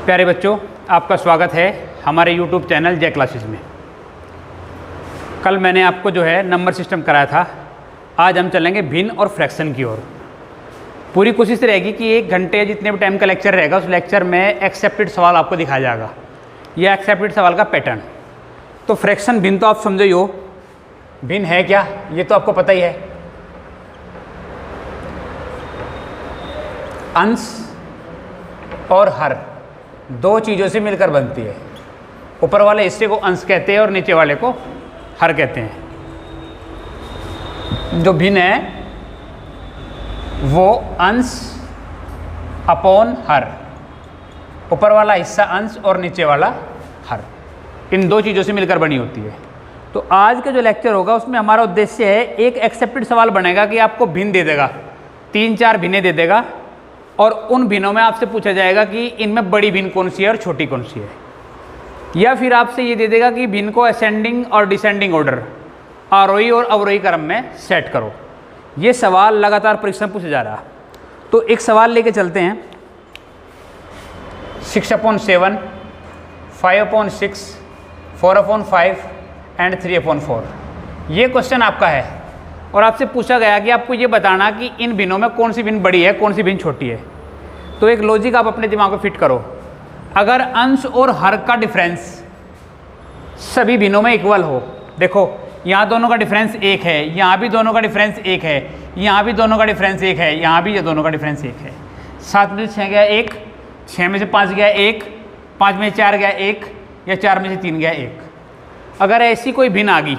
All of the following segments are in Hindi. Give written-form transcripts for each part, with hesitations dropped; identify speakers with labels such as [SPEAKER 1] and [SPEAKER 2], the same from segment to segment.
[SPEAKER 1] प्यारे बच्चों, आपका स्वागत है हमारे YouTube चैनल जय क्लासेस में। कल मैंने आपको जो है नंबर सिस्टम कराया था। आज हम चलेंगे भिन्न और फ्रैक्शन की ओर। पूरी कोशिश रहेगी कि 1 घंटे जितने भी टाइम का लेक्चर रहेगा उस लेक्चर में एक्सेप्टेड सवाल आपको दिखाया जाएगा। यह एक्सेप्टेड सवाल का पैटर्न। तो फ्रैक्शन भिन्न तो आप समझो ही हो। भिन्न है क्या, ये तो आपको पता ही है। अंश और हर दो चीज़ों से मिलकर बनती है। ऊपर वाले हिस्से को अंश कहते हैं और नीचे वाले को हर कहते हैं। जो भिन्न है वो अंश अपॉन हर, ऊपर वाला हिस्सा अंश और नीचे वाला हर, इन दो चीज़ों से मिलकर बनी होती है। तो आज का जो लेक्चर होगा उसमें हमारा उद्देश्य है, एक एक्सेप्टेड सवाल बनेगा कि आपको भिन्न दे देगा, 3-4 भिन्नें दे देगा और उन भिन्नों में आपसे पूछा जाएगा कि इनमें बड़ी भिन्न कौन सी है और छोटी कौन सी है। या फिर आपसे ये दे देगा कि भिन्न को असेंडिंग और डिसेंडिंग ऑर्डर, आरोही और अवरोही क्रम में सेट करो। ये सवाल लगातार परीक्षा में पूछा जा रहा है। तो एक सवाल लेके चलते हैं। 6/7, 5/6, 4/5 एंड 3/4। ये क्वेश्चन आपका है और आपसे पूछा गया कि आपको ये बताना कि इन भिन्नों में कौन सी भिन्न बड़ी है, कौन सी भिन्न छोटी है। तो एक लॉजिक आप अपने दिमाग में फिट करो। अगर अंश और हर का डिफरेंस सभी भिन्नों में इक्वल हो, देखो यहाँ दोनों का डिफरेंस 1 है, यहाँ भी दोनों का डिफरेंस 1 है, यहाँ भी दोनों का डिफरेंस 1 है, यहाँ भी ये दोनों का डिफरेंस 1 है। 7 में से 6 गया 1, 6 में से 5 गया 1, 5 में से 4 गया 1, या 4 में से 3 गया 1। अगर ऐसी कोई भिन्न आ गई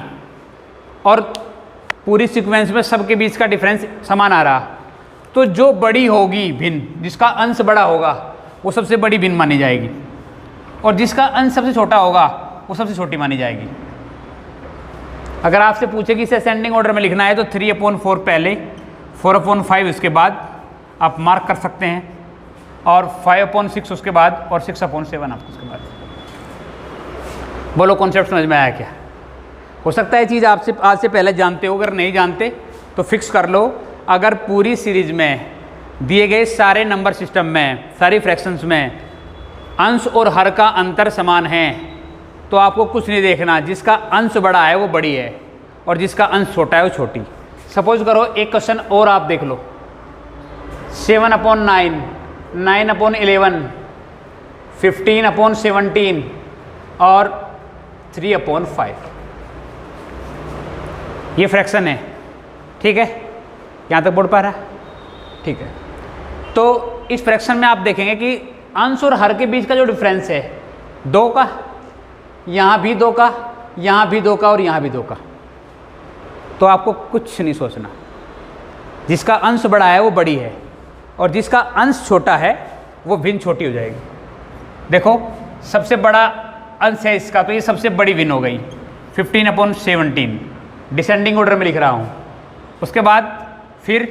[SPEAKER 1] और पूरी सीक्वेंस में सबके बीच का डिफरेंस समान आ रहा, तो जो बड़ी होगी भिन्न, जिसका अंश बड़ा होगा वो सबसे बड़ी भिन्न मानी जाएगी, और जिसका अंश सबसे छोटा होगा वो सबसे छोटी मानी जाएगी। अगर आपसे पूछे कि इसे असेंडिंग ऑर्डर में लिखना है तो 3/4 पहले, 4/5 उसके बाद आप मार्क कर सकते हैं, और 5/6 उसके बाद, और 6/7 आपको उसके बाद। बोलो कॉन्सेप्ट समझ में आया क्या? हो सकता है चीज़ आपसे आज से पहले जानते हो, अगर नहीं जानते तो फिक्स कर लो। अगर पूरी सीरीज में दिए गए सारे नंबर सिस्टम में, सारी फ्रैक्शंस में अंश और हर का अंतर समान है तो आपको कुछ नहीं देखना, जिसका अंश बड़ा है वो बड़ी है और जिसका अंश छोटा है वो छोटी। सपोज करो एक क्वेश्चन और आप देख लो, 7/9, 9/11, 15/17 और 3/5। ये फ्रैक्शन है, ठीक है? यहाँ तक बोर्ड पा रहा है, ठीक है? तो इस फ्रैक्शन में आप देखेंगे कि अंश और हर के बीच का जो डिफरेंस है 2 का, यहाँ भी 2 का, यहाँ भी 2 का और यहाँ भी 2 का। तो आपको कुछ नहीं सोचना, जिसका अंश बड़ा है वो बड़ी है और जिसका अंश छोटा है वो भिन्न छोटी हो जाएगी। देखो सबसे बड़ा अंश है इसका, तो ये सबसे बड़ी भिन्न हो गई, 15/17, डिसेंडिंग ऑर्डर में लिख रहा हूँ। उसके बाद फिर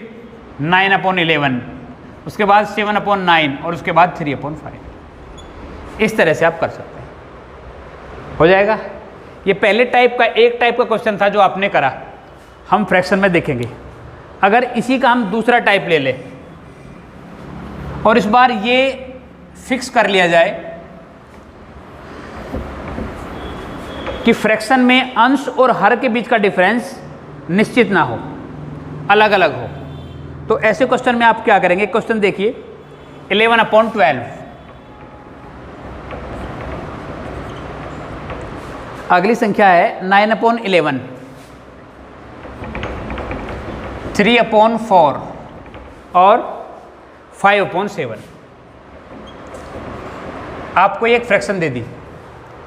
[SPEAKER 1] 9/11, उसके बाद 7/9 और उसके बाद 3/5। इस तरह से आप कर सकते हैं, हो जाएगा। ये पहले टाइप का, एक टाइप का क्वेश्चन था जो आपने करा। हम फ्रैक्शन में देखेंगे। अगर इसी का हम दूसरा टाइप ले लें और इस बार ये फिक्स कर लिया जाए कि फ्रैक्शन में अंश और हर के बीच का डिफरेंस निश्चित ना हो, अलग अलग हो, तो ऐसे क्वेश्चन में आप क्या करेंगे? क्वेश्चन देखिए, 11/12, अगली संख्या है 9/11, 3/4 और 5/7। आपको एक फ्रैक्शन दे दी,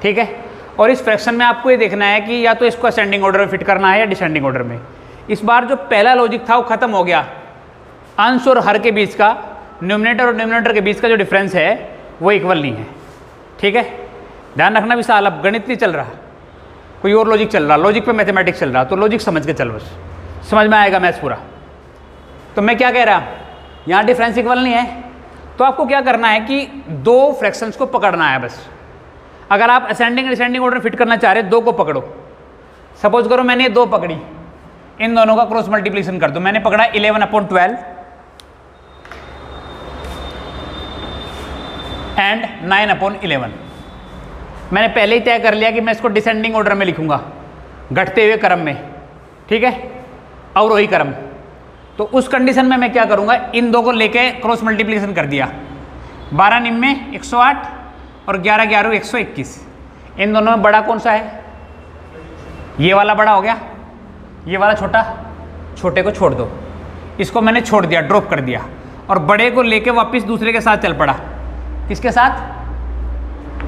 [SPEAKER 1] ठीक है? और इस फ्रैक्शन में आपको ये देखना है कि या तो इसको असेंडिंग ऑर्डर में फिट करना है या डिसेंडिंग ऑर्डर में। इस बार जो पहला लॉजिक था वो खत्म हो गया। अंश और हर के बीच का, न्यूमरेटर और डिनोमिनेटर के बीच का जो डिफरेंस है वो इक्वल नहीं है, ठीक है? ध्यान रखना विशाल, अब गणित नहीं चल रहा, कोई और लॉजिक चल रहा, लॉजिक पे मैथमेटिक्स चल रहा, तो लॉजिक समझ के चल, बस समझ में आएगा मैथ्स पूरा। तो मैं क्या कह रहा, यहाँ डिफरेंस इक्वल नहीं है, तो आपको क्या करना है कि 2 फ्रैक्शंस को पकड़ना है बस। अगर आप असेंडिंग डिसेंडिंग ऑर्डर फिट करना चाह रहे, 2 को पकड़ो। सपोज करो मैंने 2 पकड़ी, इन दोनों का क्रॉस मल्टीप्लिकेशन कर दो। मैंने पकड़ा 11/12 एंड 9/11। मैंने पहले ही तय कर लिया कि मैं इसको डिसेंडिंग ऑर्डर में लिखूंगा, घटते हुए क्रम में, ठीक है, अवरोही क्रम। तो उस कंडीशन में मैं क्या करूंगा, इन दो को लेके क्रॉस मल्टीप्लिकेशन कर दिया। 12 निम्न 108 और 11 11 121। इन दोनों में बड़ा कौन सा है? ये वाला बड़ा हो गया, ये वाला छोटा। छोटे को छोड़ दो, इसको मैंने छोड़ दिया, ड्रॉप कर दिया, और बड़े को लेके वापस दूसरे के साथ चल पड़ा। किसके साथ?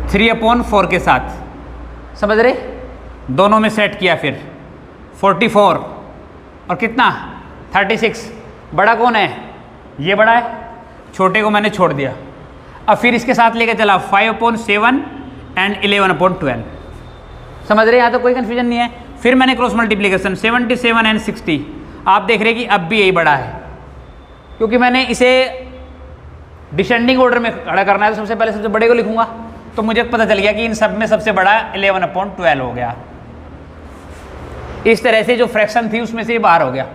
[SPEAKER 1] 3/4 के साथ। समझ रहे? दोनों में सेट किया, फिर 44 और कितना 36। बड़ा कौन है? ये बड़ा है, छोटे को मैंने छोड़ दिया। अब फिर इसके साथ लेके चला 5/7 एंड 11/12। समझ रहे? यहाँ तो कोई कन्फ्यूजन नहीं है। फिर मैंने क्रॉस मल्टीप्लिकेशन 77 एंड 60। आप देख रहे हैं कि अब भी यही बड़ा है, क्योंकि मैंने इसे डिसेंडिंग ऑर्डर में खड़ा करना है, तो सबसे पहले सबसे बड़े को लिखूंगा। तो मुझे पता चल गया कि इन सब में सबसे बड़ा 11/12 हो गया। इस तरह से जो फ्रैक्शन थी उसमें से ये बाहर हो गया।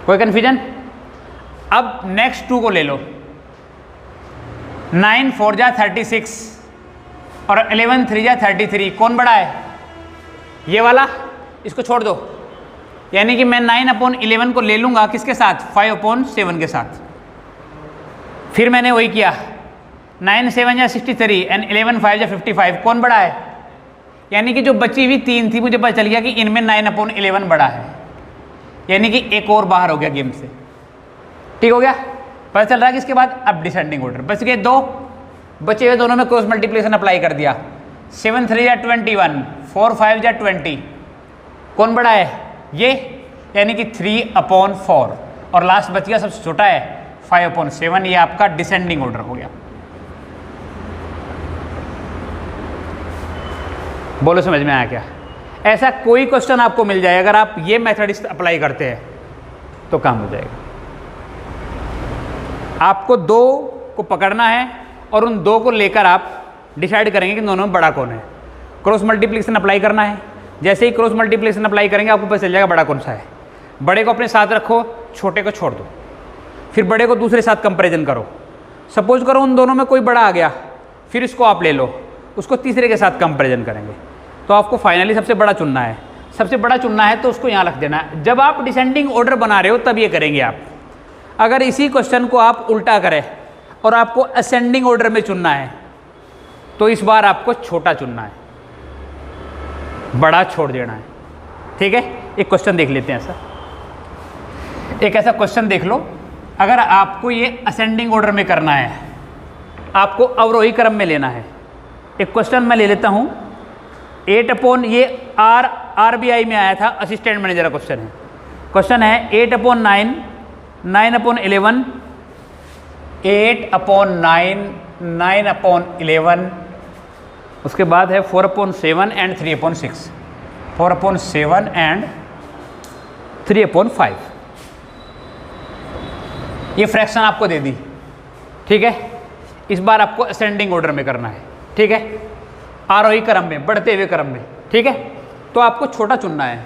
[SPEAKER 1] कोई कन्फ्यूजन? अब नेक्स्ट 2 को ले लो। 9 4 जा 36 और 11 3 जा 33। कौन बड़ा है? ये वाला। इसको छोड़ दो, यानी कि मैं 9/11 को ले लूंगा किसके साथ? 5/7 के साथ। फिर मैंने वही किया, 9 7 जा 63 एंड 11 5 जा 55। कौन बड़ा है? यानी कि जो बची हुई 3 थी, मुझे पता चल गया कि इनमें 9/11 बड़ा है, यानी कि एक और बाहर हो गया गेम से। ठीक हो गया? पता चल रहा है कि इसके बाद अब डिसेंडिंग ऑर्डर। बच गए 2, बचे हुए दोनों में क्रॉस मल्टीप्लिकेशन अप्लाई कर दिया। 7 3 जा 21, 4 5 जा 20। कौन बड़ा है? ये, यानी कि 3/4। और लास्ट बच गया सबसे छोटा है 5/7। ये आपका डिसेंडिंग ऑर्डर हो गया। बोलो समझ में आया क्या? ऐसा कोई क्वेश्चन आपको मिल जाए, अगर आप ये मेथड अप्लाई करते हैं तो काम हो जाएगा। आपको 2 को पकड़ना है और उन 2 को लेकर आप डिसाइड करेंगे कि दोनों में बड़ा कौन है। क्रॉस मल्टीप्लिकेशन अप्लाई करना है। जैसे ही क्रॉस मल्टीप्लिकेशन अप्लाई करेंगे आपको पता चल जाएगा बड़ा कौन सा है। बड़े को अपने साथ रखो, छोटे को छोड़ दो, फिर बड़े को दूसरे साथ कंपैरिजन करो। सपोज करो उन दोनों में कोई बड़ा आ गया, फिर इसको आप ले लो, उसको तीसरे के साथ कंपैरिजन करेंगे। तो आपको फाइनली सबसे बड़ा चुनना है। सबसे बड़ा चुनना है तो उसको यहाँ रख देना है। जब आप डिसेंडिंग ऑर्डर बना रहे हो तब ये करेंगे आप। अगर इसी क्वेश्चन को आप उल्टा करें और आपको असेंडिंग ऑर्डर में चुनना है, तो इस बार आपको छोटा चुनना है, बड़ा छोड़ देना है। ठीक है? एक क्वेश्चन देख लेते हैं। एक ऐसा क्वेश्चन देख लो, अगर आपको ये असेंडिंग ऑर्डर में करना है, आपको अवरोही क्रम में लेना है। एक क्वेश्चन मैं ले लेता हूँ। 8 ये RBI में आया था, असिस्टेंट मैनेजर का क्वेश्चन है। क्वेश्चन है 8/9, 9/11, 8/9, 9/11। उसके बाद है 4/7 एंड 3/6, 4/7 एंड 3/5। ये फ्रैक्शन आपको दे दी। ठीक है? इस बार आपको असेंडिंग ऑर्डर में करना है। ठीक है? आरोही क्रम में, बढ़ते हुए क्रम में। ठीक है? तो आपको छोटा चुनना है।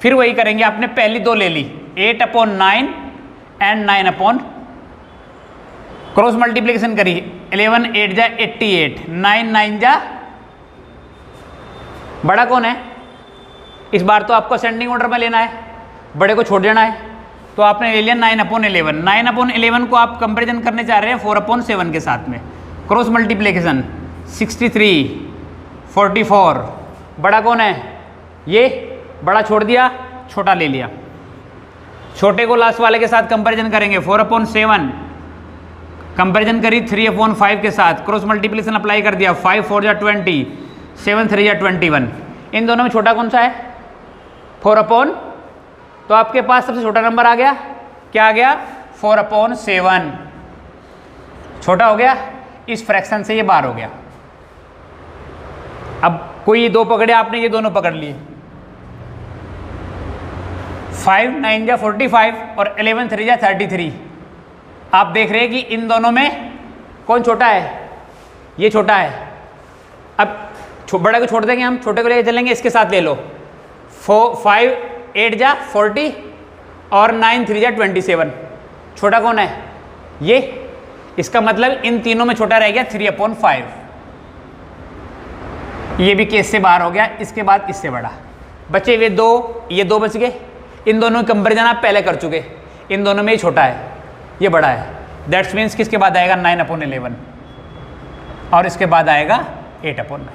[SPEAKER 1] फिर वही करेंगे, आपने पहली 2 ले ली, 8/9 एंड 9/, क्रॉस मल्टीप्लिकेशन करी, 11 8 जा 88, 9 9 जा, बड़ा कौन है? इस बार तो आपको असेंडिंग ऑर्डर में लेना है, बड़े को छोड़ देना है। तो आपने ले लिया 9/11। 9/11 को आप कंपैरिजन करने चाह रहे हैं 4/7 के साथ में। Cross multiplication 63, 44। बड़ा कौन है? ये। बड़ा छोड़ दिया, छोटा ले लिया। छोटे को लास्ट वाले के साथ कंपैरिजन करेंगे, 4/7 कंपैरिजन करी 3/5 के साथ। क्रॉस मल्टीप्लिकेशन अप्लाई कर दिया, 5 4 जा 20, 7 3 जा 21। इन दोनों में छोटा कौन सा है? 4/, तो आपके पास सबसे छोटा नंबर आ गया। क्या आ गया? 4/7। छोटा हो गया, इस फ्रैक्शन से ये बाहर हो गया। अब कोई 2 पकड़े आपने, ये दोनों पकड़ लिए। 5 9 जा 45 और 11 3 जा 33। आप देख रहे हैं कि इन दोनों में कौन छोटा है? ये छोटा है। अब बड़े को छोड़ देंगे हम, छोटे को लेके चलेंगे, इसके साथ ले लो। 5 8 जा 40 और 9 3 जा 27। छोटा कौन है? ये। इसका मतलब इन तीनों में छोटा रह गया 3/5। ये भी केस से बाहर हो गया, इसके बाद इससे बड़ा बचे हुए दो, ये दो बच गए। इन दोनों का कंपेरिजन आप पहले कर चुके, इन दोनों में ये छोटा है ये बड़ा है, दैट्स मीन्स किसके बाद आएगा 9/11 और इसके बाद आएगा 8/9।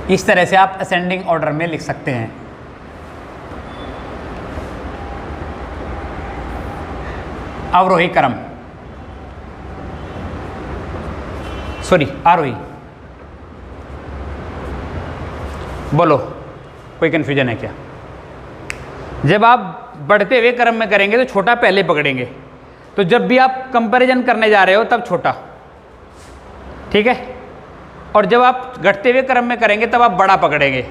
[SPEAKER 1] इस तरह से आप असेंडिंग ऑर्डर में लिख सकते हैं। अवरोही क्रम, सॉरी आरोही। बोलो कोई कन्फ्यूजन है क्या? जब आप बढ़ते हुए क्रम में करेंगे तो छोटा पहले पकड़ेंगे, तो जब भी आप कंपैरिजन करने जा रहे हो तब छोटा, ठीक है। और जब आप घटते हुए क्रम में करेंगे तब आप बड़ा पकड़ेंगे।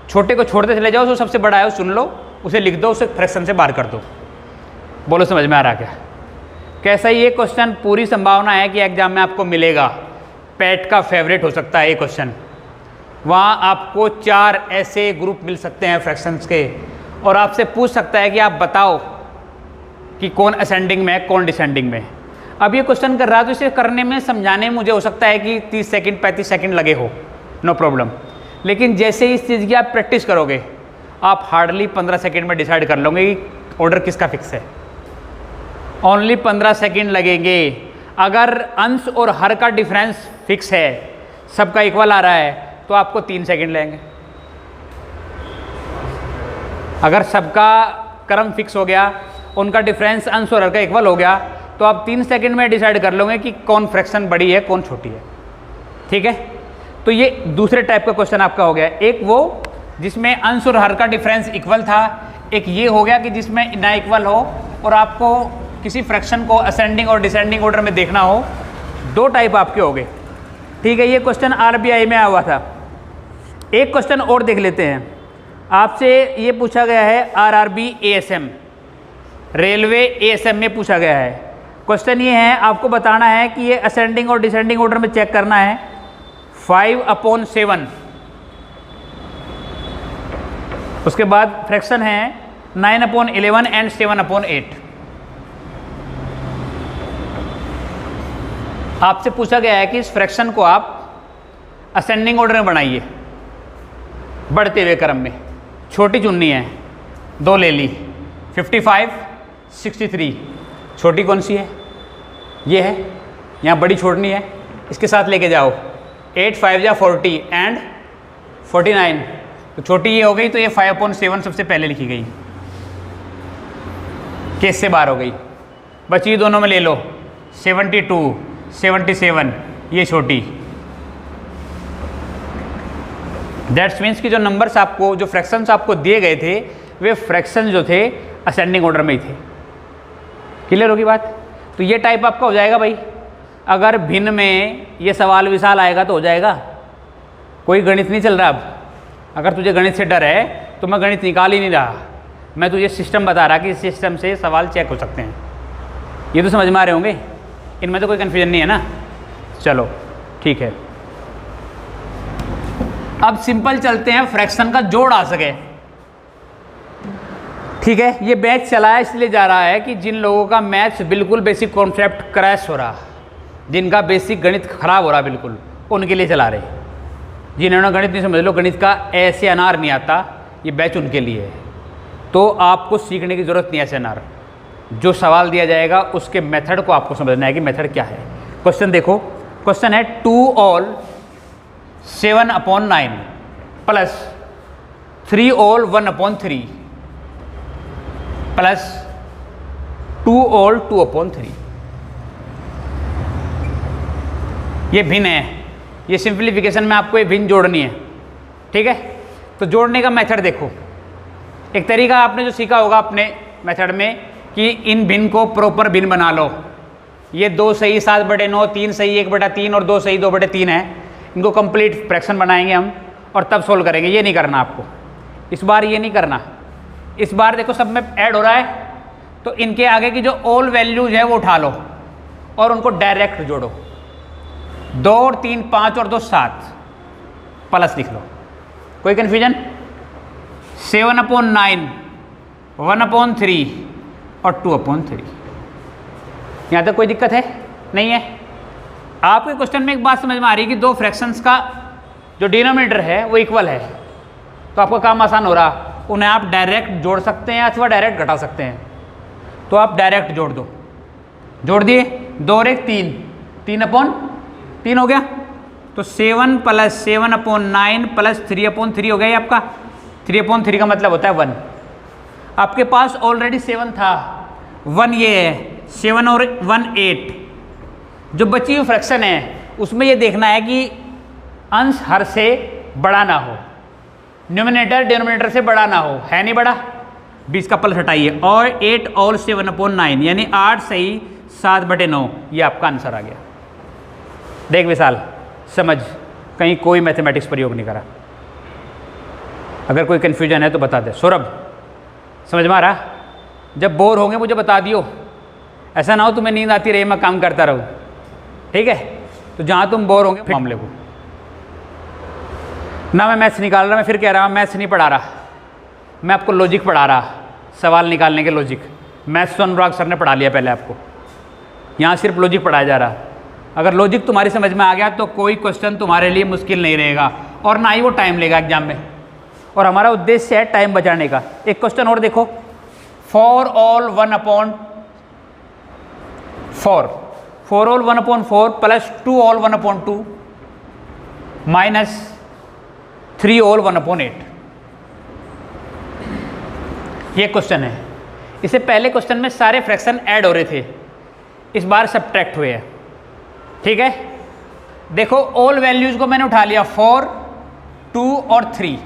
[SPEAKER 1] छोटे को छोड़ते चले जाओ, जो सबसे बड़ा है वो चुन लो, उसे लिख दो, उसे फ्रैक्शन से बाहर कर दो। बोलो समझ में आ रहा क्या? कैसा ये क्वेश्चन पूरी संभावना है कि एग्जाम में आपको मिलेगा, पैट का फेवरेट हो सकता है ये क्वेश्चन। वहाँ आपको 4 ऐसे ग्रुप मिल सकते हैं फ्रैक्शंस के, और आपसे पूछ सकता है कि आप बताओ कि कौन असेंडिंग में है कौन डिसेंडिंग में है। अब ये क्वेश्चन कर रहा है तो इसे करने में समझाने में मुझे हो सकता है कि 30 सेकंड 35 सेकंड लगे हो, नो प्रॉब्लम। लेकिन जैसे ही इस चीज़ की आप प्रैक्टिस करोगे आप हार्डली 15 सेकंड में डिसाइड कर लोगे कि ऑर्डर किसका फिक्स है। ओनली 15 सेकंड लगेंगे। अगर अंश और हर का डिफरेंस फिक्स है, सबका इक्वल आ रहा है, तो आपको 3 सेकंड लगेंगे। अगर सबका क्रम फिक्स हो गया, उनका डिफरेंस अंश और हर का इक्वल हो गया, तो आप 3 सेकंड में डिसाइड कर लोगे कि कौन फ्रैक्शन बड़ी है कौन छोटी है, ठीक है। तो ये दूसरे टाइप का क्वेश्चन आपका हो गया। एक वो जिसमें अंश और हर का डिफरेंस इक्वल था, एक ये हो गया कि जिसमें ना इक्वल हो और आपको किसी फ्रैक्शन को असेंडिंग और डिसेंडिंग ऑर्डर में देखना हो। 2 टाइप आपके हो गए, ठीक है। ये क्वेश्चन RBI में आया हुआ था। एक क्वेश्चन और देख लेते हैं। आपसे ये पूछा गया है RRB ASM, रेलवे ASM में पूछा गया है। क्वेश्चन ये है, आपको बताना है कि ये असेंडिंग और डिसेंडिंग ऑर्डर में चेक करना है। 5/7, उसके बाद फ्रैक्शन है 9/11 एंड 7/8। आपसे पूछा गया है कि इस फ्रैक्शन को आप असेंडिंग ऑर्डर में बनाइए, बढ़ते हुए क्रम में। छोटी चुननी है, 2 ले ली, 55, 63। छोटी कौन सी है? ये है। यहाँ बड़ी छोड़नी है, इसके साथ लेके जाओ। 8 5 या 40 एंड 49, तो छोटी ये हो गई, तो ये 5/7 सबसे पहले लिखी गई, केस से बाहर हो गई। बची दोनों में ले लो, 72 77, ये छोटी। दैट्स मीन्स कि जो नंबर्स आपको, जो फ्रैक्शंस आपको दिए गए थे, वे फ्रैक्शन जो थे असेंडिंग ऑर्डर में ही थे। क्लियर होगी बात? तो ये टाइप आपका हो जाएगा भाई। अगर भिन्न में ये सवाल विशाल आएगा तो हो जाएगा। कोई गणित नहीं चल रहा अब। अगर तुझे गणित से डर है तो मैं गणित निकाल ही नहीं रहा, मैं तुझे सिस्टम बता रहा कि इस सिस्टम से सवाल चेक हो सकते हैं। ये तो समझ में आ रहे होंगे, इनमें तो कोई कन्फ्यूजन नहीं है ना। चलो ठीक है, अब सिंपल चलते हैं, फ्रैक्शन का जोड़ आ सके। ठीक है, ये बैच चला है इसलिए जा रहा है कि जिन लोगों का मैथ्स बिल्कुल बेसिक कॉन्सेप्ट क्रैश हो रहा, जिनका बेसिक गणित खराब हो रहा बिल्कुल, उनके लिए चला रहे। जिन्होंने गणित नहीं समझ लो, गणित का ऐसे अनार नहीं आता, ये बैच उनके लिए है। तो आपको सीखने की ज़रूरत नहीं है ऐसे अनार। जो सवाल दिया जाएगा उसके मेथड को आपको समझना है कि मेथड क्या है। क्वेश्चन देखो, क्वेश्चन है 2 all 7/9 plus 3 all 1/3 plus 2 all 2/3। ये भिन्न है, ये सिंप्लीफिकेशन में आपको ये भिन्न जोड़नी है। ठीक है, तो जोड़ने का मेथड देखो। एक तरीका आपने जो सीखा होगा अपने मेथड में कि इन भिन्न को प्रॉपर भिन्न बना लो। ये 2 सही 7/9, 3 सही 1/3 और 2 सही 2/3 है। इनको कंप्लीट फ्रैक्शन बनाएंगे हम और तब सोल्व करेंगे। ये नहीं करना आपको इस बार, ये नहीं करना इस बार। देखो सब में ऐड हो रहा है, तो इनके आगे की जो ऑल वैल्यूज है वो उठा लो और उनको डायरेक्ट जोड़ो। 2 और 3 5 और 2 7 प्लस लिख लो। कोई कन्फ्यूजन? 7/9 1/3 और 2/3। यहाँ तक कोई दिक्कत है? नहीं है। आपके क्वेश्चन में एक बात समझ में आ रही है कि दो फ्रैक्शंस का जो डिनोमिनेटर है वो इक्वल है, तो आपका काम आसान हो रहा। उन्हें आप डायरेक्ट जोड़ सकते हैं अथवा डायरेक्ट घटा सकते हैं। तो आप डायरेक्ट जोड़ दो, जोड़ दिए, 2 और 1 3, 3/3 हो गया। तो 7 + 7/9 + 3/3 हो गया ये आपका। 3/3 का मतलब होता है 1। आपके पास ऑलरेडी 7 था, 1 ये है, 7 और 1 8। जो बची हुई फ्रैक्शन है उसमें ये देखना है कि अंश हर से बड़ा ना हो, न्यूमिनेटर डिनोमिनेटर से बड़ा ना हो, है नहीं बड़ा, 20 का प्लस हटाइए, और 8 और 7/9 यानी 8 सही 7/9, ये आपका आंसर आ गया। देख विशाल, समझ, कहीं कोई मैथमेटिक्स प्रयोग नहीं करा। अगर कोई कन्फ्यूजन है तो बता दे। सौरभ, समझ में आ रहा? जब बोर होंगे मुझे बता दियो, ऐसा ना हो तुम्हें नींद आती रही मैं काम करता रहूँ, ठीक है? तो जहाँ तुम बोर होंगे मामले को ना, मैं मैथ्स निकाल रहा, मैं फिर कह रहा हूँ मैथ्स नहीं पढ़ा रहा, मैं आपको लॉजिक पढ़ा रहा, सवाल निकालने के लॉजिक। मैथ्स तो अनुराग सर ने पढ़ा लिया पहले आपको, यहाँ सिर्फ लॉजिक पढ़ाया जा रहा। अगर लॉजिक तुम्हारी समझ में आ गया तो कोई क्वेश्चन तुम्हारे लिए मुश्किल नहीं रहेगा, और ना ही वो टाइम लेगा एग्जाम में। और हमारा उद्देश्य है टाइम बचाने का। एक क्वेश्चन और देखो, 4 all 1/4, 4 all 1/4 + 2 all 1/2 - 3 all 1/8। ये क्वेश्चन है। इससे पहले क्वेश्चन में सारे फ्रैक्शन ऐड हो रहे थे, इस बार सब्ट्रैक्ट हुए हैं, ठीक है? देखो ऑल वैल्यूज को मैंने उठा लिया, 4, 2 और 3,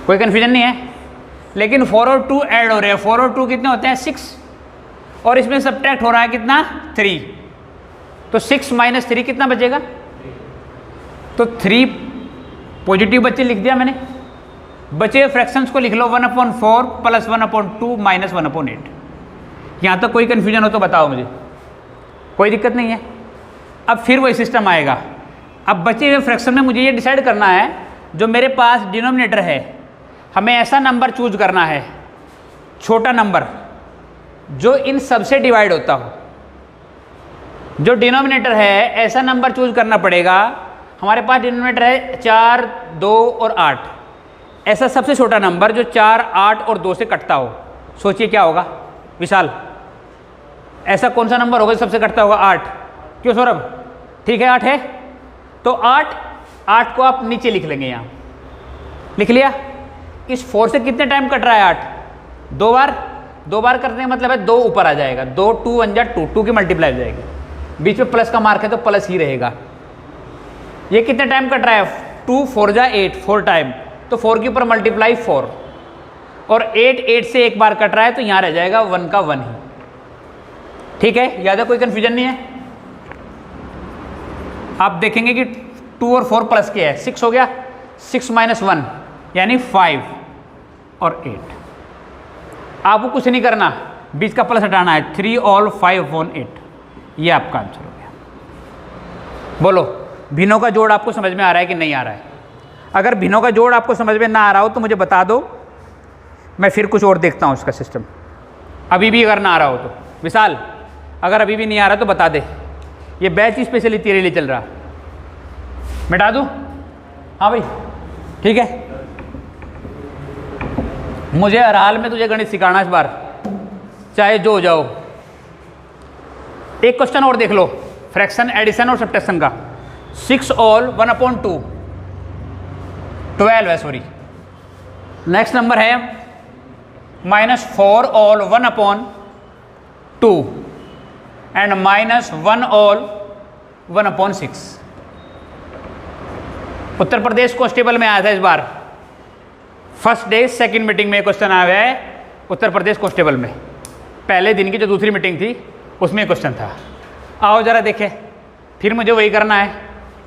[SPEAKER 1] कोई कन्फ्यूजन नहीं है। लेकिन 4 और 2 ऐड हो रहे हैं, 4 और 2 कितने होते हैं? 6, और इसमें सब्ट्रैक्ट हो रहा है कितना? 3। तो 6 - 3 कितना बचेगा? तो 3 पॉजिटिव बच्चे लिख दिया मैंने। बचे हुए फ्रैक्शंस को लिख लो, 1/4 + 1/2 - 1/8। यहाँ तक कोई कन्फ्यूजन हो तो बताओ मुझे, कोई दिक्कत नहीं है। अब फिर वही सिस्टम आएगा। अब बचे हुए फ्रैक्शन में मुझे ये डिसाइड करना है, जो मेरे पास डिनोमिनेटर है, हमें ऐसा नंबर चूज करना है, छोटा नंबर, जो इन सबसे डिवाइड होता हो। जो डिनोमिनेटर है ऐसा नंबर चूज करना पड़ेगा। हमारे पास डिनोमिनेटर है 4, 2 और 8, ऐसा सबसे छोटा नंबर जो 4, 8 और 2 से कटता हो। सोचिए क्या होगा विशाल, ऐसा कौन सा नंबर होगा जो सबसे कटता होगा? 8। क्यों सौरभ? ठीक है 8 है, तो 8 को आप नीचे लिख लेंगे, यहाँ लिख लिया। इस 4 से कितने टाइम कट रहा है? 8, 2 बार। 2 बार करने का मतलब है 2 ऊपर आ जाएगा, 2 2 1 2, 2 की मल्टीप्लाई हो जाएगी, बीच में प्लस का मार्क है तो प्लस ही रहेगा। ये कितने टाइम कट रहा है? 2 4 जा 8, 4 टाइम, तो 4 के ऊपर मल्टीप्लाई 4, और 8 से एक बार कट रहा है तो यहाँ रह जाएगा 1 का 1 ही, ठीक है? ज़्यादा कोई कन्फ्यूजन नहीं है। आप देखेंगे कि 2 और 4 प्लस के है, 6 हो गया, 6 - 1 यानी 5 और 8। आपको कुछ नहीं करना, बीच का प्लस हटाना है, 3 all 5/8, ये आपका आंसर हो गया। बोलो, भिन्नों का जोड़ आपको समझ में आ रहा है कि नहीं आ रहा है? अगर भिन्नों का जोड़ आपको समझ में ना आ रहा हो तो मुझे बता दो, मैं फिर कुछ और देखता हूँ उसका सिस्टम। अभी भी अगर ना आ रहा हो तो विशाल, अगर अभी भी नहीं आ रहा तो बता दे। ये बैच स्पेशली तेरे लिए चल रहा, मिटा दूँ? हाँ भाई, ठीक है। मुझे हर हाल में तुझे गणित सिखाना इस बार, चाहे जो हो जाओ। एक क्वेश्चन और देख लो, फ्रैक्शन एडिशन और सब्ट्रैक्शन का। 6 all 1/2, 12 है, सॉरी। नेक्स्ट नंबर है -4 all 1/2 and -1 all 1/6। Uttar Pradesh constable में आया था इस बार, फर्स्ट डे सेकंड मीटिंग में क्वेश्चन आया है उत्तर प्रदेश कांस्टेबल में। पहले दिन की जो दूसरी मीटिंग थी उसमें क्वेश्चन था। आओ जरा देखें। फिर मुझे वही करना है,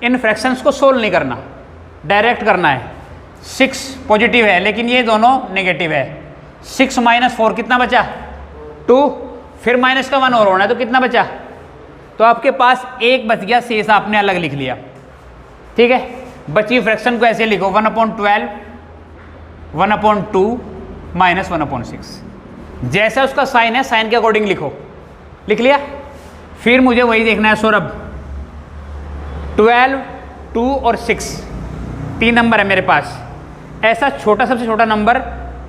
[SPEAKER 1] इन फ्रैक्शंस को सोल्व नहीं करना, डायरेक्ट करना है। 6 पॉजिटिव है लेकिन ये दोनों नेगेटिव है। 6 - 4 कितना बचा? 2, फिर माइनस का 1 और होना है तो कितना बचा? तो आपके पास 1 बच गया, शेष आपने अलग लिख लिया, ठीक है? बची फ्रैक्शन को ऐसे लिखो, 1/12, 1/2 - 1/6। जैसा उसका साइन है साइन के अकॉर्डिंग लिखो। लिख लिया। फिर मुझे वही देखना है सौरभ, 12, 2 और 6 तीन नंबर है मेरे पास। ऐसा छोटा, सबसे छोटा नंबर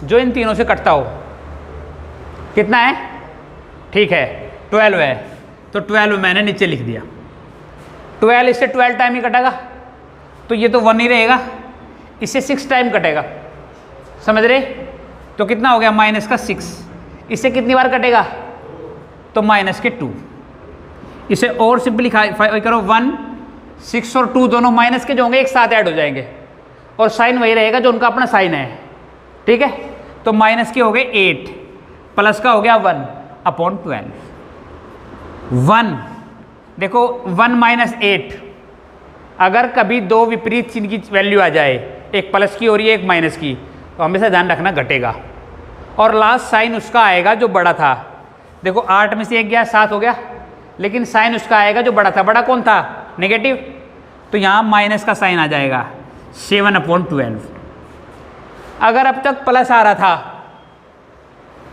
[SPEAKER 1] जो इन तीनों से कटता हो, कितना है? ठीक है 12 है, तो 12 मैंने नीचे लिख दिया। 12 इससे 12 टाइम ही कटेगा, तो ये तो 1 ही रहेगा। इससे 6 टाइम कटेगा, समझ रहे? तो कितना हो गया? माइनस का 6। इससे कितनी बार कटेगा? तो माइनस के 2। इसे और सिंपलीफाई करो, 1, 6 और 2 दोनों माइनस के जो होंगे एक साथ ऐड हो जाएंगे, और साइन वही रहेगा जो उनका अपना साइन है। ठीक है, तो माइनस के हो गए 8, प्लस का हो गया 1 अपॉन 12। 1 देखो, 1 माइनस 8, अगर कभी दो विपरीत चिन्ह की वैल्यू आ जाए, एक प्लस की और ये एक माइनस की, तो हमेशा ध्यान रखना घटेगा, और लास्ट साइन उसका आएगा जो बड़ा था। देखो 8 में से 1 गया, 7 हो गया, लेकिन साइन उसका आएगा जो बड़ा था। बड़ा कौन था? नेगेटिव, तो यहाँ माइनस का साइन आ जाएगा 7 अपॉन 12। अगर अब तक प्लस आ रहा था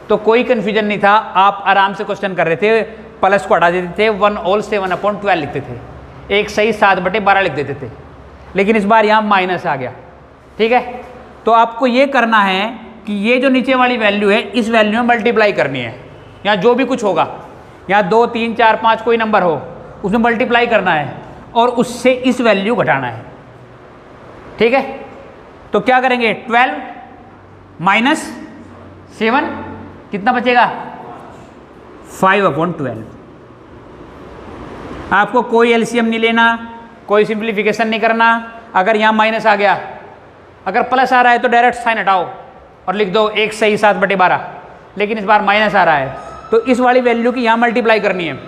[SPEAKER 1] तो कोई कन्फ्यूजन नहीं था, आप आराम से क्वेश्चन कर रहे थे, प्लस को हटा देते थे, 1 होल 7 अपॉन 12 लिखते थे, एक सही 7/12 लिख देते थे। लेकिन इस बार यहाँ माइनस आ गया। ठीक है, तो आपको ये करना है कि ये जो नीचे वाली वैल्यू है, इस वैल्यू में मल्टीप्लाई करनी है। यहाँ जो भी कुछ होगा, यहाँ 2, 3, 4, 5 कोई नंबर हो, उसमें मल्टीप्लाई करना है और उससे इस वैल्यू घटाना है। ठीक है, तो क्या करेंगे? 12 माइनस 7 कितना बचेगा? 5 अपॉन 12। आपको कोई एलसीएम नहीं लेना, कोई सिंप्लीफिकेशन नहीं करना। अगर यहाँ माइनस आ गया, अगर प्लस आ रहा है तो डायरेक्ट साइन हटाओ और लिख दो 1 सही 7/12। लेकिन इस बार माइनस आ रहा है, तो इस वाली वैल्यू की यहाँ मल्टीप्लाई करनी है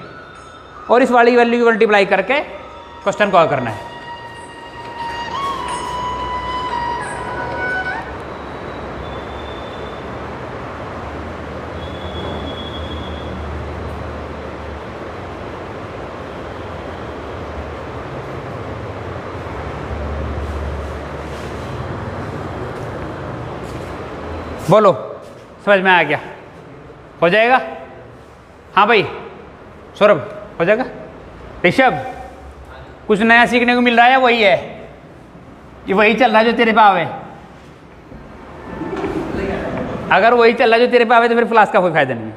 [SPEAKER 1] और इस वाली वैल्यू की मल्टीप्लाई करके क्वेश्चन को हल करना है। बोलो, समझ में आ गया? हो जाएगा? हाँ भाई सौरभ, हो जाएगा? ऋषभ, कुछ नया सीखने को मिल रहा है? वही है कि वही चल रहा है जो तेरे पे आवे? अगर वही चल रहा है जो तेरे पे आवे तो फिर क्लास का कोई फायदा नहीं है।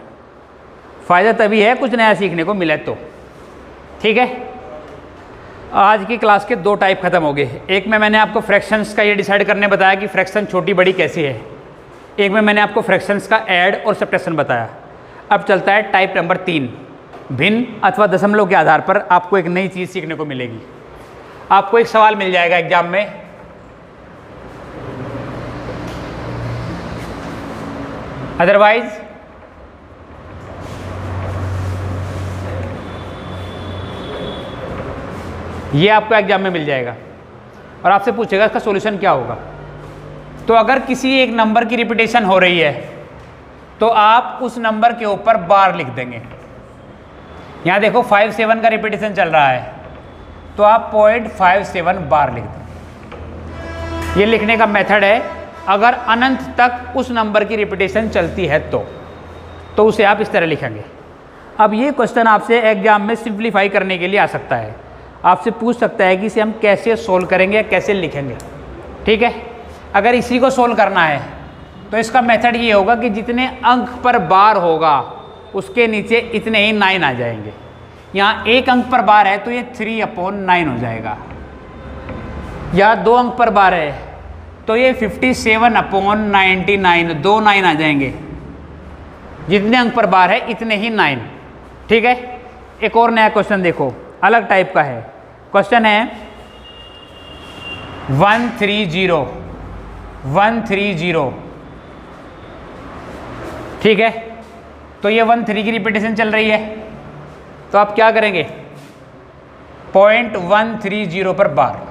[SPEAKER 1] फ़ायदा तभी है कुछ नया सीखने को मिले तो। ठीक है, आज की क्लास के 2 टाइप खत्म हो गए। एक में मैंने आपको फ्रैक्शंस का ये डिसाइड करने बताया कि फ्रैक्शन छोटी बड़ी कैसी है। एक में मैंने आपको फ्रैक्शंस का ऐड और सब्ट्रैक्शन बताया। अब चलता है टाइप नंबर 3, भिन्न अथवा दशमलव के आधार पर आपको एक नई चीज़ सीखने को मिलेगी। आपको एक सवाल मिल जाएगा एग्जाम में, अदरवाइज ये आपको एग्जाम में मिल जाएगा और आपसे पूछेगा इसका सॉल्यूशन क्या होगा। तो अगर किसी एक नंबर की रिपीटेशन हो रही है तो आप उस नंबर के ऊपर बार लिख देंगे। यहाँ देखो 57 का रिपीटेशन चल रहा है, तो आप 0.57 बार लिख दें। ये लिखने का मेथड है। अगर अनंत तक उस नंबर की रिपीटेशन चलती है तो उसे आप इस तरह लिखेंगे। अब ये क्वेश्चन आपसे एग्जाम में सिंप्लीफाई करने के लिए आ सकता है। आपसे पूछ सकता है कि इसे हम कैसे सोल्व करेंगे, कैसे लिखेंगे। ठीक है, अगर इसी को सोल्व करना है तो इसका मेथड ये होगा कि जितने अंक पर बार होगा उसके नीचे इतने ही 9 आ जाएंगे। यहाँ 1 अंक पर बार है तो ये 3/9 हो जाएगा। यहाँ 2 अंक पर बार है तो ये 57/99, 2 9 आ जाएंगे। जितने अंक पर बार है इतने ही 9। ठीक है, एक और नया क्वेश्चन देखो, अलग टाइप का है। क्वेश्चन है 130। ठीक है, तो ये 13 की रिपीटेशन चल रही है, तो आप क्या करेंगे? 0.130 पर बार।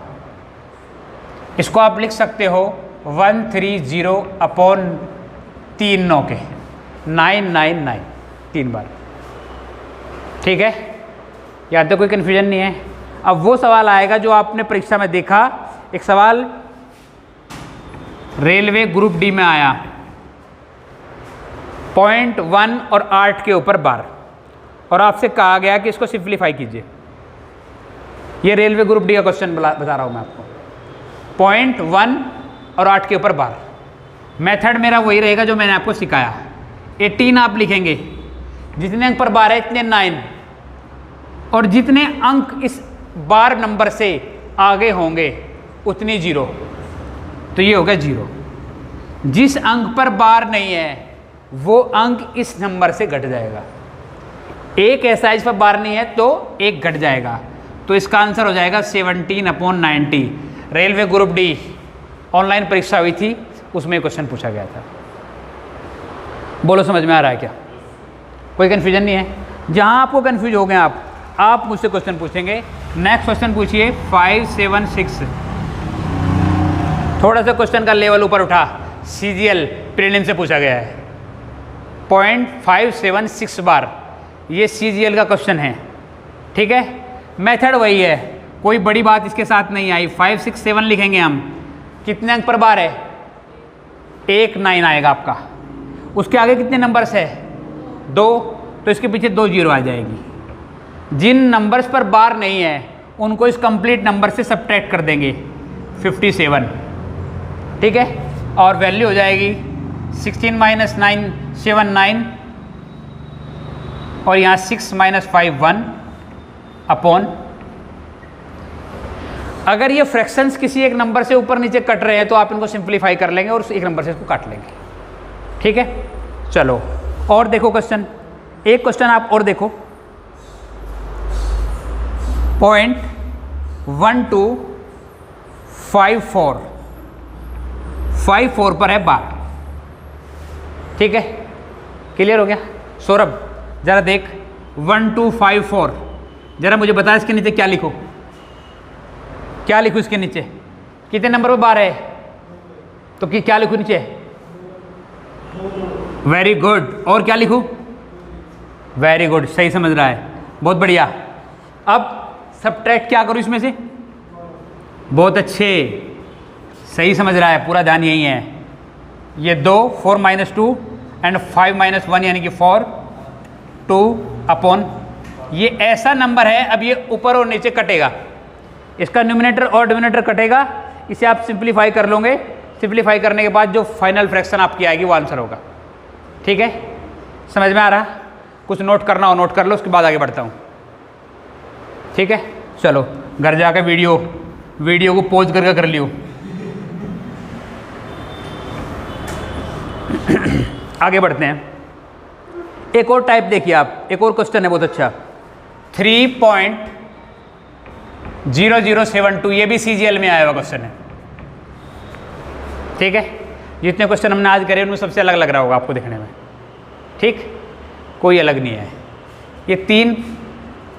[SPEAKER 1] इसको आप लिख सकते हो 130/3 9 के 999 3 बार। ठीक है, यहाँ तो कोई कन्फ्यूजन नहीं है। अब वो सवाल आएगा जो आपने परीक्षा में देखा, एक सवाल रेलवे ग्रुप डी में आया, 0.1 और 8 के ऊपर बार, और आपसे कहा गया कि इसको सिंप्लीफाई कीजिए। ये रेलवे ग्रुप डी का क्वेश्चन बता रहा हूँ मैं आपको। 0.1 और 8 के ऊपर बार। मेथड मेरा वही रहेगा जो मैंने आपको सिखाया। 18 आप लिखेंगे, जितने अंक पर बार है इतने 9, और जितने अंक इस बार नंबर से आगे होंगे उतनी 0। तो ये हो गया 0। जिस अंक पर बार नहीं है वो अंक इस नंबर से घट जाएगा। एक ऐसा है जिस पर बार नहीं है तो एक घट जाएगा। तो इसका आंसर हो जाएगा 17/90। रेलवे ग्रुप डी ऑनलाइन परीक्षा हुई थी, उसमें क्वेश्चन पूछा गया था। बोलो समझ में आ रहा है क्या? कोई कन्फ्यूजन नहीं है? जहां आपको कन्फ्यूज हो गए आप मुझसे क्वेश्चन पूछेंगे। नेक्स्ट क्वेश्चन पूछिए 576। थोड़ा सा क्वेश्चन का लेवल ऊपर उठा, सीजीएल प्रीलिम से पूछा गया है। 0.576 बार, ये सीजीएल का क्वेश्चन है, ठीक है। मेथड वही है, कोई बड़ी बात इसके साथ नहीं आई। 5 6 7 लिखेंगे हम। कितने अंक पर बार है? 1 9 आएगा आपका। उसके आगे कितने नंबर्स है? 2, तो इसके पीछे 2 0 आ जाएगी। जिन नंबर्स पर बार नहीं है उनको इस कंप्लीट नंबर से सब्ट्रैक्ट कर देंगे, 57, ठीक है। और वैल्यू हो जाएगी 16 - 9 7 9, और यहाँ 6 - 5 1 अपॉन। अगर ये फ्रैक्शंस किसी एक नंबर से ऊपर नीचे कट रहे हैं तो आप इनको सिंप्लीफाई कर लेंगे और उस एक नंबर से इसको काट लेंगे, ठीक है। चलो और देखो क्वेश्चन, एक क्वेश्चन आप और देखो। 0.1254 पर है बार, ठीक है। क्लियर हो गया? सौरभ जरा देख 1254, जरा मुझे बता इसके नीचे क्या लिखो, क्या लिखूं इसके नीचे? कितने नंबर पर बार है? तो क्या लिखूं नीचे? Very good. और क्या लिखूं? वेरी गुड, सही समझ रहा है, बहुत बढ़िया। अब सब्ट्रैक्ट क्या करूं इसमें से? बहुत अच्छे, सही समझ रहा है, पूरा ध्यान यही है। ये 2 4 - 2 एंड 5 - 1 यानी कि 4 2 अपॉन। ये ऐसा नंबर है, अब ये ऊपर और नीचे कटेगा, इसका न्यूमिनेटर और डिनोमिनेटर कटेगा। इसे आप सिंप्लीफाई कर लोगे, सिंप्लीफाई करने के बाद जो फाइनल फ्रैक्शन आपकी आएगी वो आंसर होगा, ठीक है। समझ में आ रहा? कुछ नोट करना हो नोट कर लो, उसके बाद आगे बढ़ता हूँ, ठीक है। चलो घर जाकर वीडियो को पॉज करके कर लियो। आगे बढ़ते हैं। एक और टाइप देखिए आप, एक और क्वेश्चन है बहुत अच्छा, 3.0072। ये भी सीजीएल में आया हुआ क्वेश्चन है, ठीक है। जितने क्वेश्चन हमने आज करे उनमें सबसे अलग लग रहा होगा आपको देखने में, ठीक, कोई अलग नहीं है। ये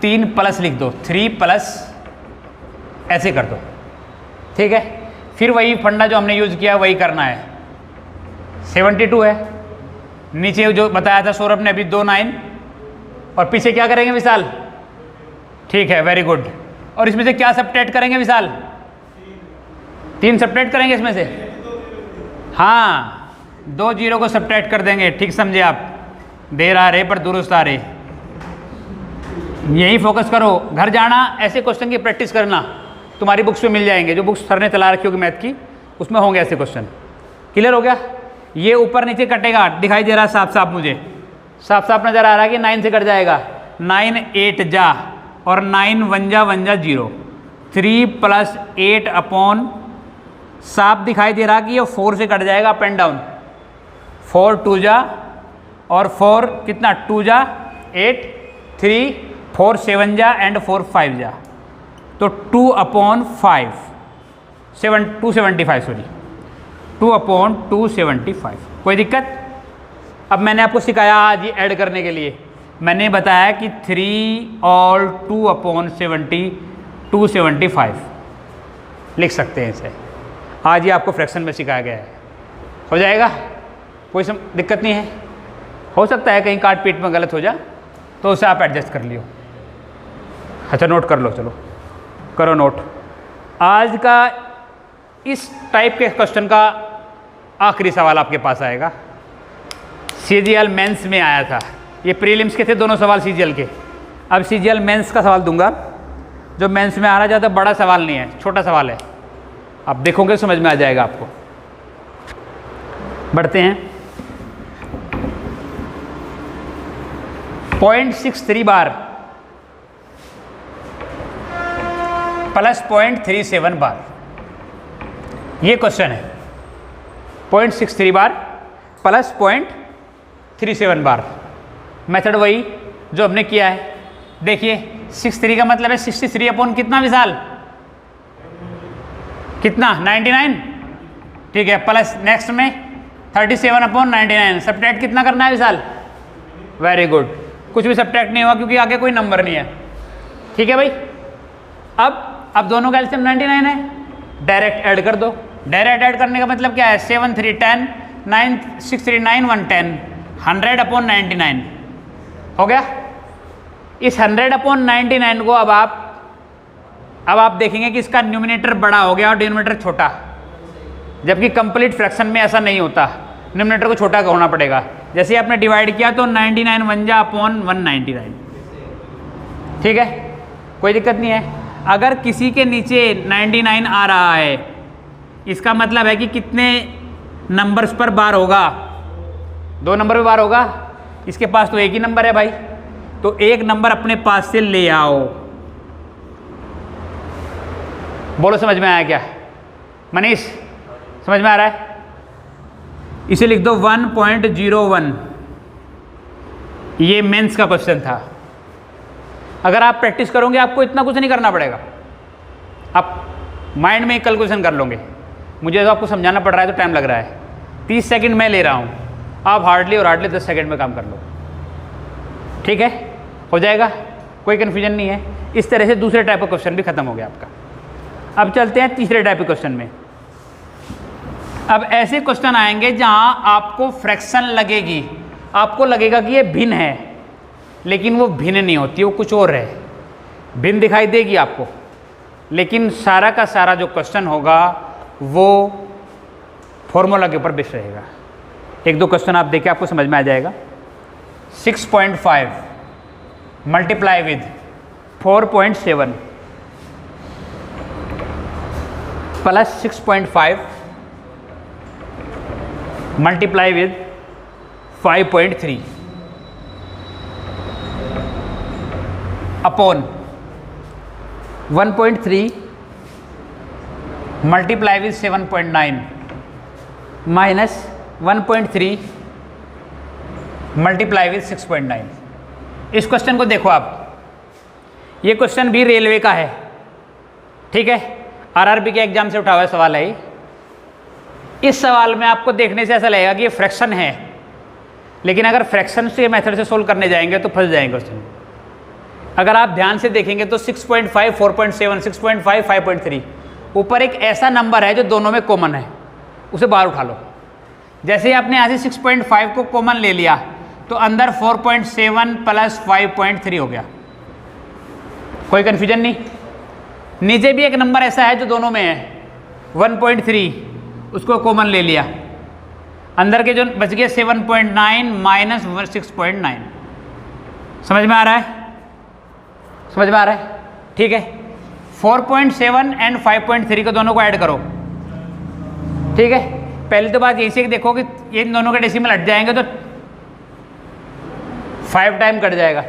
[SPEAKER 1] 3 प्लस लिख दो, 3 प्लस ऐसे कर दो, ठीक है। फिर वही फंडा जो हमने यूज़ किया वही करना है। 72 है, नीचे जो बताया था सौरभ ने अभी 2 9, और पीछे क्या करेंगे विशाल? ठीक है, वेरी गुड। और इसमें से क्या सब्ट्रैक्ट करेंगे विशाल? 3 सब्ट्रैक्ट करेंगे इसमें से, हाँ 2 0 को सब्ट्रैक्ट कर देंगे, ठीक समझे आप। देर आ रहे पर दुरुस्त आ रहे, यही फोकस करो। घर जाना ऐसे क्वेश्चन की प्रैक्टिस करना, तुम्हारी बुक्स में मिल जाएंगे, जो बुक्स सर ने चला रखी होगी मैथ की उसमें होंगे ऐसे क्वेश्चन। क्लियर हो गया? ये ऊपर नीचे कटेगा, दिखाई दे रहा है साफ साफ, मुझे साफ साफ नज़र आ रहा है कि 9 से कट जाएगा। 9 8 जा और 9 1 जा 0। 3 + 8 अपॉन, साफ दिखाई दे रहा कि ये 4 से कट जाएगा अप एंड डाउन। 4 2 जा और 4 कितना 2 जा 8, 3 4 7 जा एंड 4 5 जा, तो 2/5 275 सॉरी 2/275। कोई दिक्कत? अब मैंने आपको सिखाया आज ये ऐड करने के लिए, मैंने बताया कि 3 और 2/70 275 लिख सकते हैं इसे। आज ये आपको फ्रैक्शन में सिखाया गया है, हो जाएगा, कोई दिक्कत नहीं है। हो सकता है कहीं काट पीट में गलत हो जाए तो उसे आप एडजस्ट कर लियो। अच्छा नोट कर लो, चलो करो नोट। आज का इस टाइप के क्वेश्चन का आखिरी सवाल आपके पास आएगा, सीजीएल मेंस में आया था, ये प्रीलिम्स के थे दोनों सवाल सीजीएल के। अब CGL मेंस का सवाल दूंगा, जो मेंस में आ रहा, ज़्यादा बड़ा सवाल नहीं है, छोटा सवाल है, आप देखोगे समझ में आ जाएगा आपको। बढ़ते हैं। 0.63 बार प्लस 0.37 बार, ये क्वेश्चन है। 0.63 बार प्लस 0.37 बार, मेथड वही जो हमने किया है। देखिए 63 का मतलब है 63 अपॉन कितना विशाल, कितना 99, ठीक है। प्लस नेक्स्ट में 37 अपॉन 99, सब्ट्रैक्ट कितना करना है विशाल, वेरी गुड, कुछ भी सब्ट्रैक्ट नहीं हुआ क्योंकि आगे कोई नंबर नहीं है, ठीक है भाई। अब दोनों का एलसीएम 99 है, डायरेक्ट ऐड कर दो। डायरेक्ट ऐड करने का मतलब क्या है, 7 3 10, 9 6 3 9 1 10, 100 अपॉन 99 हो गया। इस 100 अपॉन 99 को अब आप देखेंगे कि इसका न्यूमिनेटर बड़ा हो गया और डिनोमिनेटर छोटा, जबकि कंप्लीट फ्रैक्शन में ऐसा नहीं होता, न्यूमिनेटर को छोटा होना पड़ेगा। जैसे आपने डिवाइड किया तो 99 1 जा अपॉन 199, ठीक है, कोई दिक्कत नहीं है। अगर किसी के नीचे 99 आ रहा है, इसका मतलब है कि कितने नंबर्स पर बार होगा, 2 नंबर पे बार होगा। इसके पास तो एक ही नंबर है भाई, तो एक नंबर अपने पास से ले आओ। बोलो समझ में आया क्या मनीष, समझ में आ रहा है? इसे लिख दो 1.01, ये मेंस का क्वेश्चन था। अगर आप प्रैक्टिस करोगे आपको इतना कुछ नहीं करना पड़ेगा, आप माइंड में कैलकुलेशन कर लोगे। मुझे तो आपको समझाना पड़ रहा है तो टाइम लग रहा है, 30 सेकंड मैं ले रहा हूँ, आप हार्डली 10 सेकंड में काम कर लो, ठीक है, हो जाएगा, कोई कन्फ्यूजन नहीं है। इस तरह से दूसरे टाइप का क्वेश्चन भी खत्म हो गया आपका। अब चलते हैं तीसरे टाइप के क्वेश्चन में। अब ऐसे क्वेश्चन आएंगे जहां आपको फ्रैक्शन लगेगी, आपको लगेगा कि ये भिन्न है, लेकिन वो भिन्न नहीं होती, वो कुछ और है। भिन्न दिखाई देगी आपको, लेकिन सारा का सारा जो क्वेश्चन होगा वो फॉर्मूला के ऊपर बेस रहेगा। 1-2 क्वेश्चन आप देखिए, आपको समझ में आ जाएगा। 6.5 multiply with 4.7 plus 6.5 multiply with 5.3 upon 1.3 multiply with 7.9 minus 1.3 multiply with 6.9। इस क्वेश्चन को देखो आप, ये क्वेश्चन भी रेलवे का है, ठीक है, आरआरबी के एग्जाम से उठा हुआ सवाल है। इस सवाल में आपको देखने से ऐसा लगेगा कि ये फ्रैक्शन है, लेकिन अगर फ्रैक्शन से मेथड से सोल्व करने जाएंगे तो फंस जाएंगे क्वेश्चन। अगर आप ध्यान से देखेंगे तो 6.5 4.7 6.5 5.3 ऊपर एक ऐसा नंबर है जो दोनों में कॉमन है, उसे बाहर उठा लो। जैसे ही आपने यहाँ से 6.5 को कॉमन ले लिया तो अंदर 4.7 प्लस 5.3 हो गया, कोई कन्फ्यूजन नहीं। नीचे भी एक नंबर ऐसा है जो दोनों में है 1.3, उसको कॉमन ले लिया, अंदर के जो बच गए 7.9 माइनस 6.9। समझ में आ रहा है? समझ में आ रहा है, ठीक है। 4.7 एंड 5.3 को दोनों को ऐड करो, ठीक है। पहले तो बात यही से देखो कि इन दोनों के डेसिमल हट जाएंगे तो 5 टाइम कट जाएगा,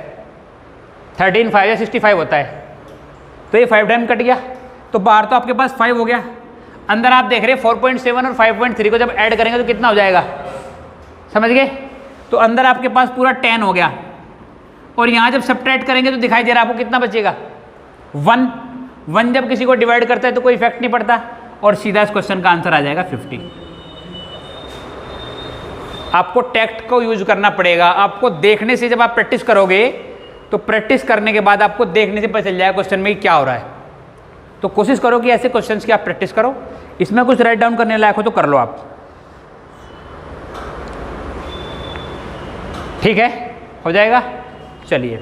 [SPEAKER 1] 13 5 या 65 होता है, तो ये 5 टाइम कट गया, तो बाहर तो आपके पास 5 हो गया। अंदर आप देख रहे हैं 4.7 और 5.3 को जब ऐड करेंगे तो कितना हो जाएगा, समझ गए? तो अंदर आपके पास पूरा 10 हो गया, और यहाँ जब सब्ट्रैक्ट करेंगे तो दिखाई दे रहा है आपको कितना बचेगा, 1 जब किसी को डिवाइड करता है तो कोई इफेक्ट नहीं पड़ता, और सीधा इस क्वेश्चन का आंसर आ जाएगा 50। आपको टैक्ट को यूज करना पड़ेगा, आपको देखने से, जब आप प्रैक्टिस करोगे तो प्रैक्टिस करने के बाद आपको देखने से पता चल जाएगा क्वेश्चन में क्या हो रहा है। तो कोशिश करो कि ऐसे क्वेश्चंस की आप प्रैक्टिस करो, इसमें कुछ राइट डाउन करने लायक हो तो कर लो आप, ठीक है, हो जाएगा। चलिए